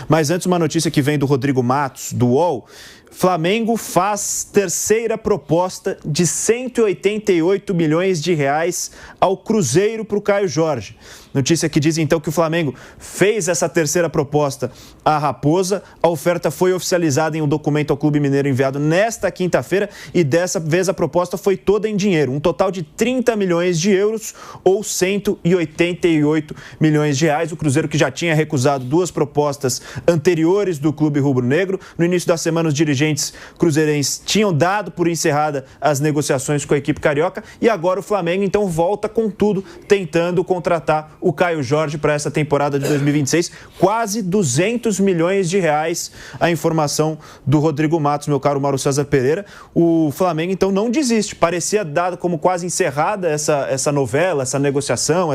Mas antes, uma notícia que vem do Rodrigo Matos, do UOL. Flamengo faz terceira proposta de 188 milhões de reais ao Cruzeiro para o Caio Jorge. Notícia que diz então que o Flamengo fez essa terceira proposta à Raposa. A oferta foi oficializada em um documento ao Clube Mineiro enviado nesta quinta-feira e dessa vez a proposta foi toda em dinheiro. Um total de 30 milhões de euros ou 188 milhões de reais. O Cruzeiro, que já tinha recusado duas propostas anteriores do clube rubro-negro. No início da semana, os dirigentes cruzeirenses tinham dado por encerrada as negociações com a equipe carioca e agora o Flamengo então volta com tudo, tentando contratar o Caio Jorge para essa temporada de 2026, quase 200 milhões de reais, a informação do Rodrigo Matos, meu caro Mauro César Pereira. O Flamengo então não desiste, parecia dado como quase encerrada essa novela, essa negociação,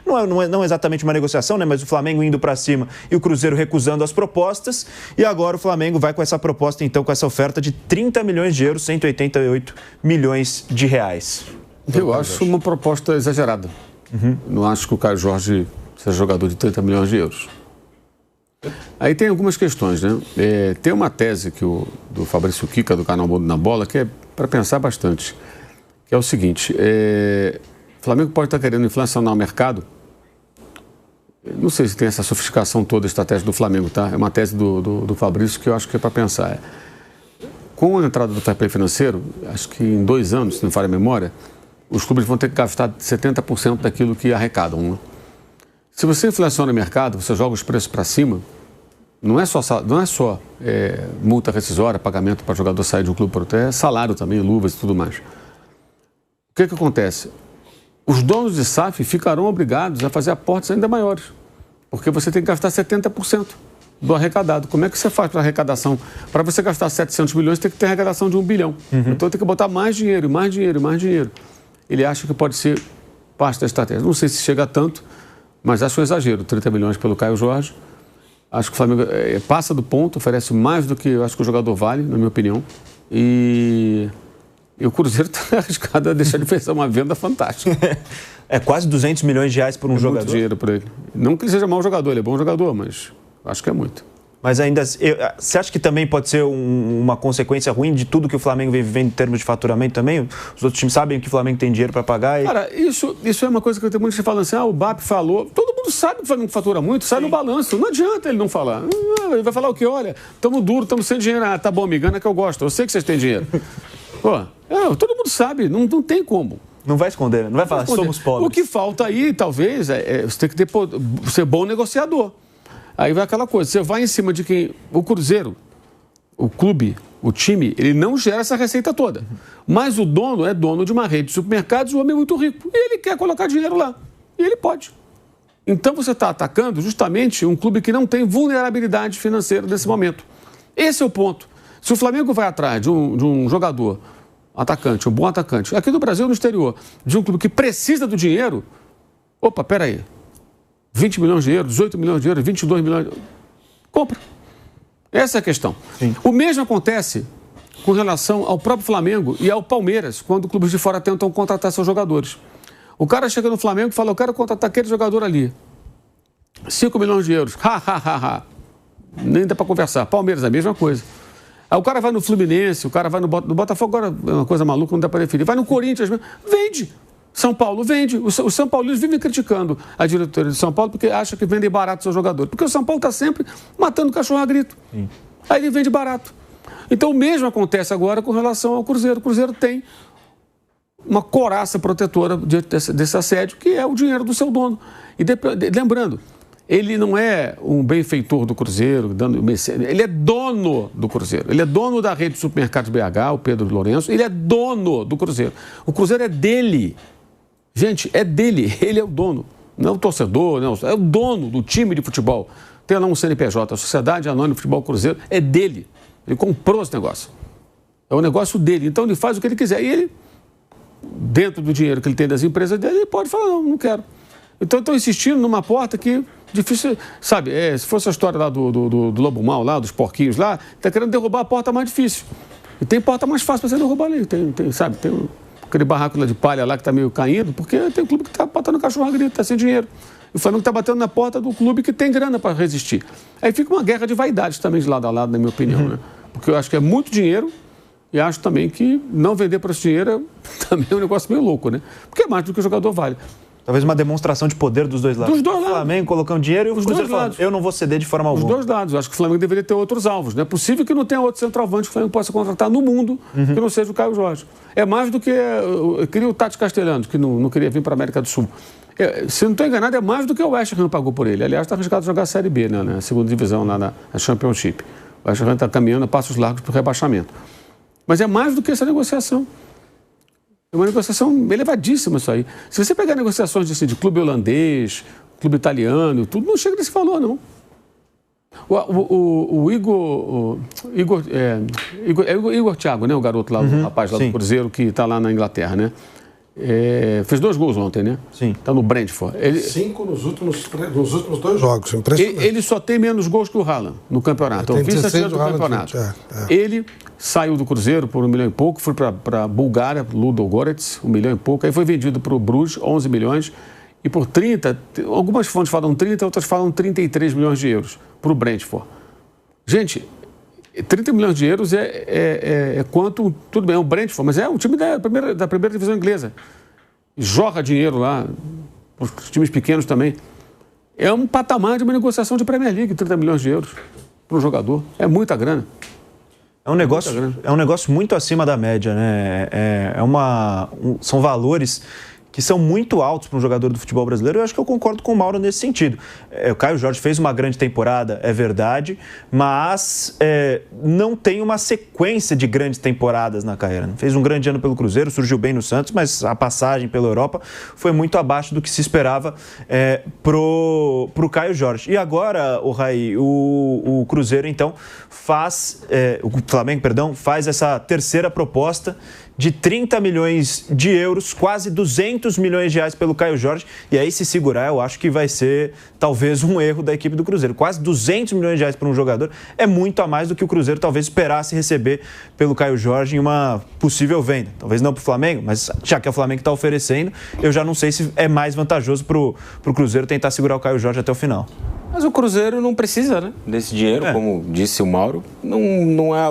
não exatamente uma negociação, né, mas o Flamengo indo para cima e o Cruzeiro recusando as propostas, e agora o Flamengo vai com essa proposta então, com essa oferta de 30 milhões de euros, 188 milhões de reais. Eu acho uma proposta exagerada. Não acho que o Caio Jorge seja jogador de 30 milhões de euros. Aí tem algumas questões, né? Tem uma tese do Fabrício Kika, do canal Mundo na Bola, que é para pensar bastante. Que é o seguinte, o Flamengo pode estar querendo inflacionar o mercado. Não sei se tem essa sofisticação toda, a estratégia do Flamengo, tá? É uma tese do Fabrício que eu acho que é para pensar. Com a entrada do fair play financeiro, acho que em 2 anos, se não falha a memória, os clubes vão ter que gastar 70% daquilo que arrecadam. Né? Se você inflaciona o mercado, você joga os preços para cima, não é só multa rescisória, pagamento para jogador sair de um clube para outro, é salário também, luvas e tudo mais. O que acontece? Os donos de SAF ficarão obrigados a fazer aportes ainda maiores, porque você tem que gastar 70% do arrecadado. Como é que você faz para arrecadação? Para você gastar 700 milhões, tem que ter arrecadação de 1 bilhão. Então tem que botar mais dinheiro, mais dinheiro, mais dinheiro. Ele acha que pode ser parte da estratégia. Não sei se chega a tanto, mas acho um exagero. 30 milhões pelo Caio Jorge. Acho que o Flamengo passa do ponto, oferece mais do que eu acho que o jogador vale, na minha opinião. E o Cruzeiro está arriscado a deixar de fazer uma venda fantástica. É quase 200 milhões de reais por um jogador. Muito dinheiro para ele. Não que ele seja mau jogador, ele é bom jogador, mas acho que é muito. Mas ainda, você acha que também pode ser uma consequência ruim de tudo que o Flamengo vem vivendo em termos de faturamento também? Os outros times sabem que o Flamengo tem dinheiro para pagar? Cara, isso é uma coisa que eu tenho muita gente falando assim, o BAP falou. Todo mundo sabe que o Flamengo fatura muito, sai no balanço. Não adianta ele não falar. Ele vai falar o quê? Olha, estamos duro, estamos sem dinheiro. Tá bom, me engana que eu gosto. Eu sei que vocês têm dinheiro. Todo mundo sabe, não tem como. Não vai esconder, não vai falar, somos pobres. O que falta aí, talvez, você tem que ser bom negociador. Aí vai aquela coisa, você vai em cima de quem... O Cruzeiro, o clube, o time, ele não gera essa receita toda. Mas o dono é dono de uma rede de supermercados, o homem é muito rico. E ele quer colocar dinheiro lá. E ele pode. Então você está atacando justamente um clube que não tem vulnerabilidade financeira nesse momento. Esse é o ponto. Se o Flamengo vai atrás de um jogador, atacante, um bom atacante, aqui no Brasil, no exterior, de um clube que precisa do dinheiro, opa, peraí. 20 milhões de euros, 18 milhões de euros, 22 milhões de euros. Compra. Essa é a questão. Sim. O mesmo acontece com relação ao próprio Flamengo e ao Palmeiras, quando clubes de fora tentam contratar seus jogadores. O cara chega no Flamengo e fala, eu quero contratar aquele jogador ali. 5 milhões de euros. Nem dá para conversar. Palmeiras, a mesma coisa. Aí o cara vai no Fluminense, o cara vai no Botafogo, agora é uma coisa maluca, não dá para definir. Vai no Corinthians, vende. São Paulo vende. Os São Paulinos vivem criticando a diretoria de São Paulo porque acha que vendem barato seu jogador. Porque o São Paulo está sempre matando cachorro a grito. Sim. Aí ele vende barato. Então o mesmo acontece agora com relação ao Cruzeiro. O Cruzeiro tem uma coraça protetora desse assédio, que é o dinheiro do seu dono. E lembrando, ele não é um benfeitor do Cruzeiro, ele é dono do Cruzeiro. Ele é dono da rede de supermercados BH, o Pedro Lourenço. Ele é dono do Cruzeiro. O Cruzeiro é dele. Gente, é dele, ele é o dono, não é o torcedor, não, é o dono do time de futebol. Tem lá um CNPJ, a Sociedade Anônima de Futebol Cruzeiro, é dele. Ele comprou esse negócio. É o negócio dele, então ele faz o que ele quiser. E ele, dentro do dinheiro que ele tem das empresas dele, ele pode falar, não quero. Então estão insistindo numa porta que, difícil, sabe, se fosse a história lá do Lobo Mal, lá, dos porquinhos lá, está querendo derrubar a porta mais difícil. E tem porta mais fácil para você derrubar ali, tem aquele barraco lá de palha lá que está meio caindo, porque tem um clube que está botando cachorro a grito, está sem dinheiro. E o Flamengo está batendo na porta do clube que tem grana para resistir. Aí fica uma guerra de vaidades também de lado a lado, na minha opinião, né? Porque eu acho que é muito dinheiro e acho também que não vender por esse dinheiro também é um negócio meio louco, né? Porque é mais do que o jogador vale. Talvez uma demonstração de poder dos dois lados. Dos dois lados. O Flamengo colocando dinheiro e o Cruzeiro falando, eu não vou ceder de forma alguma. Dos dois lados. Eu acho que o Flamengo deveria ter outros alvos. Não é possível que não tenha outro centroavante que o Flamengo possa contratar no mundo que não seja o Caio Jorge. É mais do que... Eu queria o Tati Castelhanos, que não queria vir para a América do Sul. Se não estou enganado, é mais do que o West Ham pagou por ele. Aliás, está arriscado jogar a Série B, né, na segunda divisão, lá na Championship. O West Ham está caminhando a passos largos para o rebaixamento. Mas é mais do que essa negociação. É uma negociação elevadíssima isso aí. Se você pegar negociações de clube holandês, clube italiano, tudo, não chega nesse valor, não. O Igor Thiago, né? O garoto lá, o rapaz lá do Cruzeiro, que está lá na Inglaterra, né? Fez 2 gols ontem, né? Sim. Está no Brentford. 5 nos últimos 2 jogos, impressionante. Ele só tem menos gols que o Haaland no campeonato. É o vice-artilheiro do campeonato. Ele saiu do Cruzeiro por 1 milhão e pouco, foi para a Bulgária, Ludogorets, 1 milhão e pouco, aí foi vendido para o Bruges, 11 milhões, e por 30, algumas fontes falam 30, outras falam 33 milhões de euros para o Brentford. Gente, 30 milhões de euros é quanto, tudo bem, é o Brentford, mas é um time da primeira divisão inglesa. Joga dinheiro lá, os times pequenos também. É um patamar de uma negociação de Premier League, 30 milhões de euros para um jogador. É muita grana. É um negócio muito acima da média, né? São valores que são muito altos para um jogador do futebol brasileiro. Eu acho que eu concordo com o Mauro nesse sentido. O Caio Jorge fez uma grande temporada, é verdade, mas não tem uma sequência de grandes temporadas na carreira. Fez um grande ano pelo Cruzeiro, surgiu bem no Santos, mas a passagem pela Europa foi muito abaixo do que se esperava pro Caio Jorge. E agora, Raí, o Cruzeiro, então, o Flamengo, faz essa terceira proposta de 30 milhões de euros, quase 200 milhões de reais pelo Caio Jorge. E aí, se segurar, eu acho que vai ser talvez um erro da equipe do Cruzeiro. Quase 200 milhões de reais para um jogador é muito a mais do que o Cruzeiro talvez esperasse receber pelo Caio Jorge em uma possível venda. Talvez não para o Flamengo, mas já que é o Flamengo que está oferecendo, eu já não sei se é mais vantajoso para o Cruzeiro tentar segurar o Caio Jorge até o final. Mas o Cruzeiro não precisa, né, desse dinheiro, como disse o Mauro.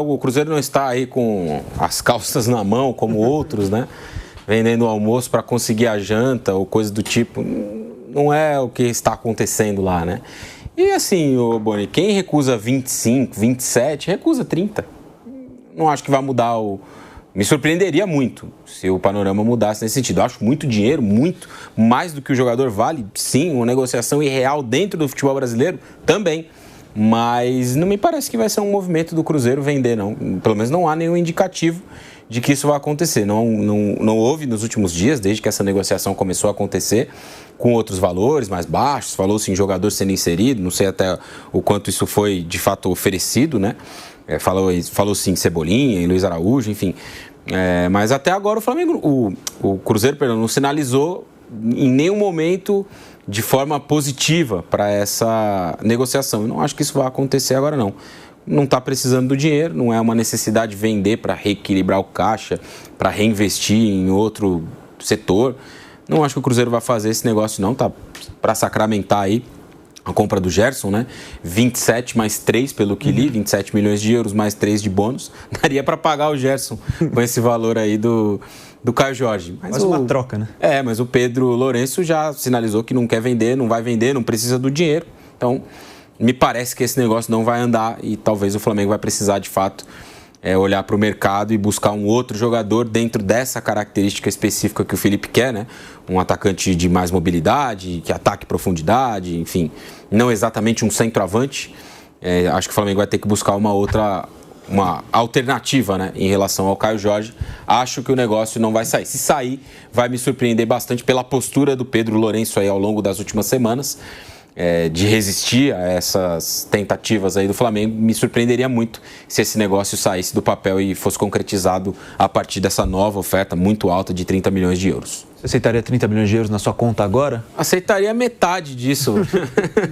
O Cruzeiro não está aí com as calças na mão, como outros, né? Vendendo o almoço para conseguir a janta ou coisa do tipo. Não é o que está acontecendo lá, né? E assim, Boni, quem recusa 25, 27, recusa 30. Não acho que vai mudar o... Me surpreenderia muito se o panorama mudasse nesse sentido. Eu acho muito dinheiro, muito mais do que o jogador vale. Sim, uma negociação irreal dentro do futebol brasileiro também. Mas não me parece que vai ser um movimento do Cruzeiro vender, não. Pelo menos não há nenhum indicativo de que isso vai acontecer. Não houve nos últimos dias, desde que essa negociação começou a acontecer, com outros valores mais baixos. Falou-se em jogador sendo inserido, não sei até o quanto isso foi de fato oferecido, né? Falou-se em Cebolinha, em Luiz Araújo, enfim. Mas até agora o Cruzeiro, não sinalizou em nenhum momento de forma positiva para essa negociação. Eu não acho que isso vai acontecer agora, não. Não está precisando do dinheiro, não é uma necessidade de vender para reequilibrar o caixa, para reinvestir em outro setor. Não acho que o Cruzeiro vai fazer esse negócio, não. Tá para sacramentar aí a compra do Gerson, né? 27 mais 3, pelo que li, 27 milhões de euros mais 3 de bônus. Daria para pagar o Gerson com esse valor aí do Caio Jorge. Mas uma troca, né? Mas o Pedro Lourenço já sinalizou que não quer vender, não vai vender, não precisa do dinheiro. Então, me parece que esse negócio não vai andar e talvez o Flamengo vai precisar, de fato, olhar para o mercado e buscar um outro jogador dentro dessa característica específica que o Felipe quer, né? Um atacante de mais mobilidade, que ataque profundidade, enfim, não exatamente um centroavante. Acho que o Flamengo vai ter que buscar uma alternativa, né, em relação ao Caio Jorge. Acho que o negócio não vai sair. Se sair, vai me surpreender bastante pela postura do Pedro Lourenço aí ao longo das últimas semanas. De resistir a essas tentativas aí do Flamengo. Me surpreenderia muito se esse negócio saísse do papel e fosse concretizado a partir dessa nova oferta muito alta de 30 milhões de euros. Você aceitaria 30 milhões de euros na sua conta agora? Aceitaria metade disso.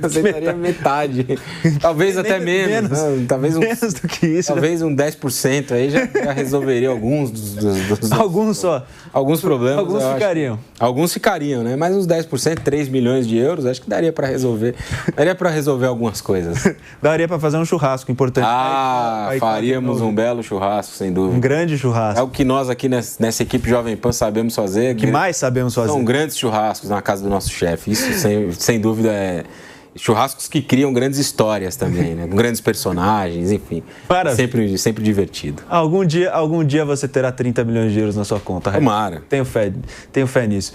Aceitaria metade. Talvez até menos. Né? Talvez menos do que isso. Talvez um 10% aí já resolveria alguns dos Alguns só. Alguns problemas. Alguns ficariam. Alguns ficariam, né? Mas uns 10%, 3 milhões de euros, acho que daria para resolver. Daria para resolver algumas coisas. Daria para fazer um churrasco importante. Aí faríamos um belo churrasco, sem dúvida. Um grande churrasco. É o que nós aqui nessa equipe Jovem Pan sabemos fazer. O que mais sabemos fazer. São grandes churrascos na casa do nosso chefe. Isso, sem dúvida, é... Churrascos que criam grandes histórias também, né? Com grandes personagens, enfim. Sempre divertido. Algum dia você terá 30 milhões de euros na sua conta. Tomara. Tenho fé nisso.